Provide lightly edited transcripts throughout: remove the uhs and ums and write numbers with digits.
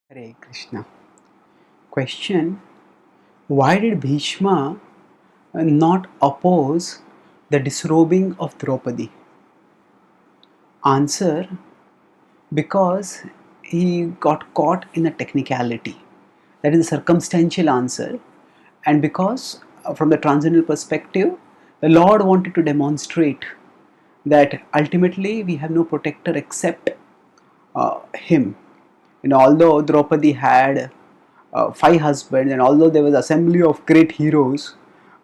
Hare Krishna. Question: why did Bhishma not oppose the disrobing of Draupadi? Answer: because he got caught in a technicality. That is a circumstantial answer. And because, from the transcendental perspective, the Lord wanted to demonstrate that ultimately we have no protector except him. Although Draupadi had five husbands, and although there was assembly of great heroes,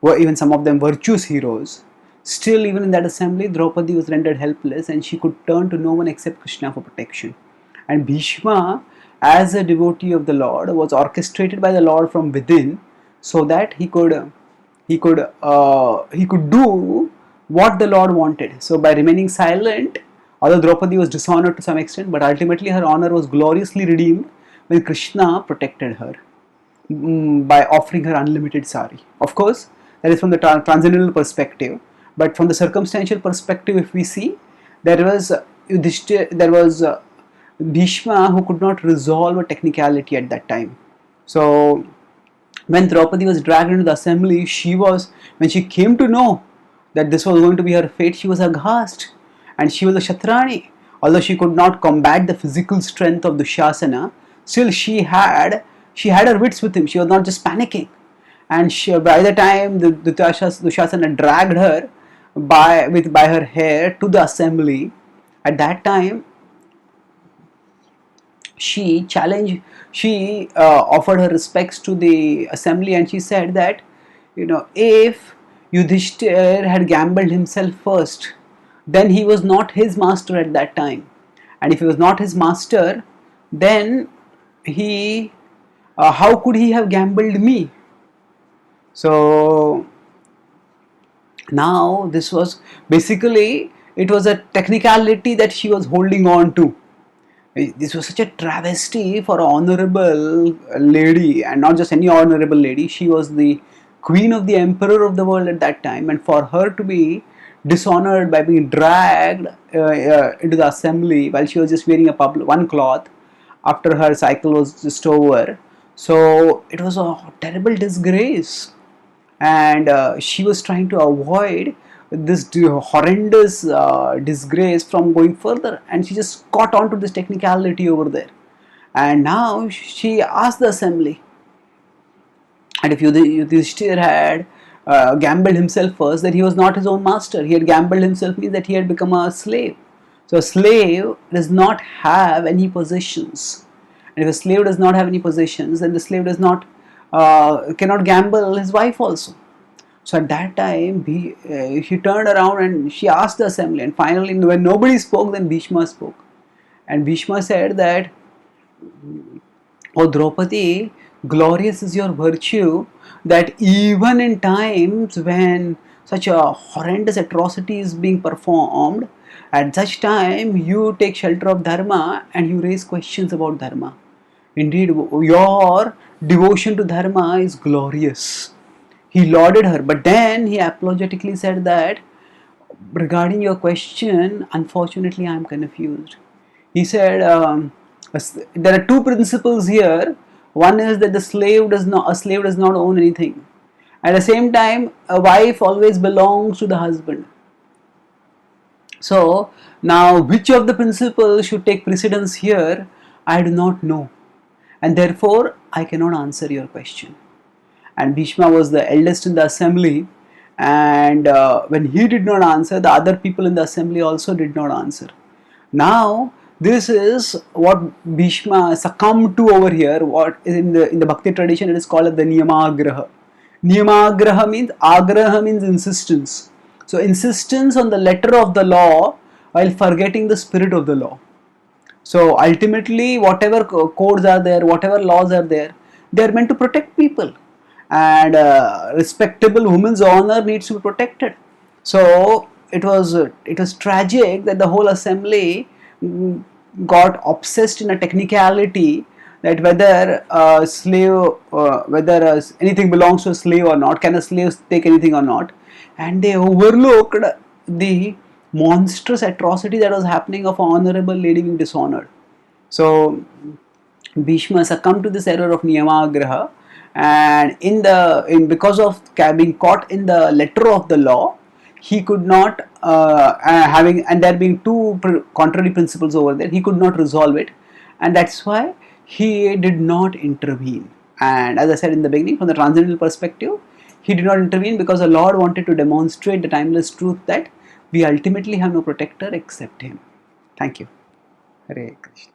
were even some of them virtuous heroes, still even in that assembly Draupadi was rendered helpless and she could turn to no one except Krishna for protection. And Bhishma, as a devotee of the Lord, was orchestrated by the Lord from within, so that he could do what the Lord wanted. So by remaining silent, although Draupadi was dishonored to some extent, but ultimately her honor was gloriously redeemed when Krishna protected her by offering her unlimited sari. Of course, that is from the transcendental perspective, but from the circumstantial perspective, if we see, there was there was Bhishma who could not resolve a technicality at that time. So when Draupadi was dragged into the assembly, when she came to know that this was going to be her fate, she was aghast, and she was a Kshatrani. Although she could not combat the physical strength of Dushasana, still she had her wits with him. She was not just panicking. And by the time the Dushasana dragged her by her hair to the assembly, at that time she offered her respects to the assembly, and she said that, if Yudhishthir had gambled himself first, then he was not his master at that time, and if he was not his master, then he how could he have gambled me? So now this was basically, it was a technicality that she was holding on to. This was such a travesty for an honorable lady, and not just any honorable lady. She was the queen of the emperor of the world at that time, and for her to be dishonored by being dragged into the assembly while she was just wearing one cloth after her cycle was just over. So it was a terrible disgrace, and she was trying to avoid this horrendous disgrace from going further, and she just caught on to this technicality over there. And now she asked the assembly, and if Yudhishthir had gambled himself first, that he was not his own master. He had gambled himself means that he had become a slave. So a slave does not have any possessions, and if a slave does not have any possessions, then the slave does not cannot gamble his wife also. So at that time, she turned around and she asked the assembly, and finally, when nobody spoke, then Bhishma spoke. And Bhishma said that, "O Draupadi, glorious is your virtue, that even in times when such a horrendous atrocity is being performed, at such time you take shelter of Dharma and you raise questions about Dharma. Indeed, your devotion to Dharma is glorious." He lauded her, but then he apologetically said that, regarding your question, unfortunately I am confused. He said, there are two principles here. One is that a slave does not own anything. At the same time, a wife always belongs to the husband. So now, which of the principles should take precedence here, I do not know, and therefore I cannot answer your question. And Bhishma was the eldest in the assembly, and when he did not answer, the other people in the assembly also did not answer. Now this is what Bhishma succumbed to over here. What in the Bhakti tradition it is called the Niyamagraha. Niyamagraha means, agraha means insistence. So insistence on the letter of the law while forgetting the spirit of the law. So ultimately, whatever codes are there, whatever laws are there, they are meant to protect people, and respectable woman's honor needs to be protected. So it was tragic that the whole assembly got obsessed in a technicality, that whether anything belongs to a slave or not, can a slave take anything or not, and they overlooked the monstrous atrocity that was happening of an honorable lady being dishonored. So Bhishma succumbed to this error of Niyamagraha, and because of being caught in the letter of the law, he could not having, and there being two contrary principles over there, he could not resolve it, and that's why he did not intervene. And as I said in the beginning, from the transcendental perspective, he did not intervene because the Lord wanted to demonstrate the timeless truth that we ultimately have no protector except him. Thank you. Hare Krishna.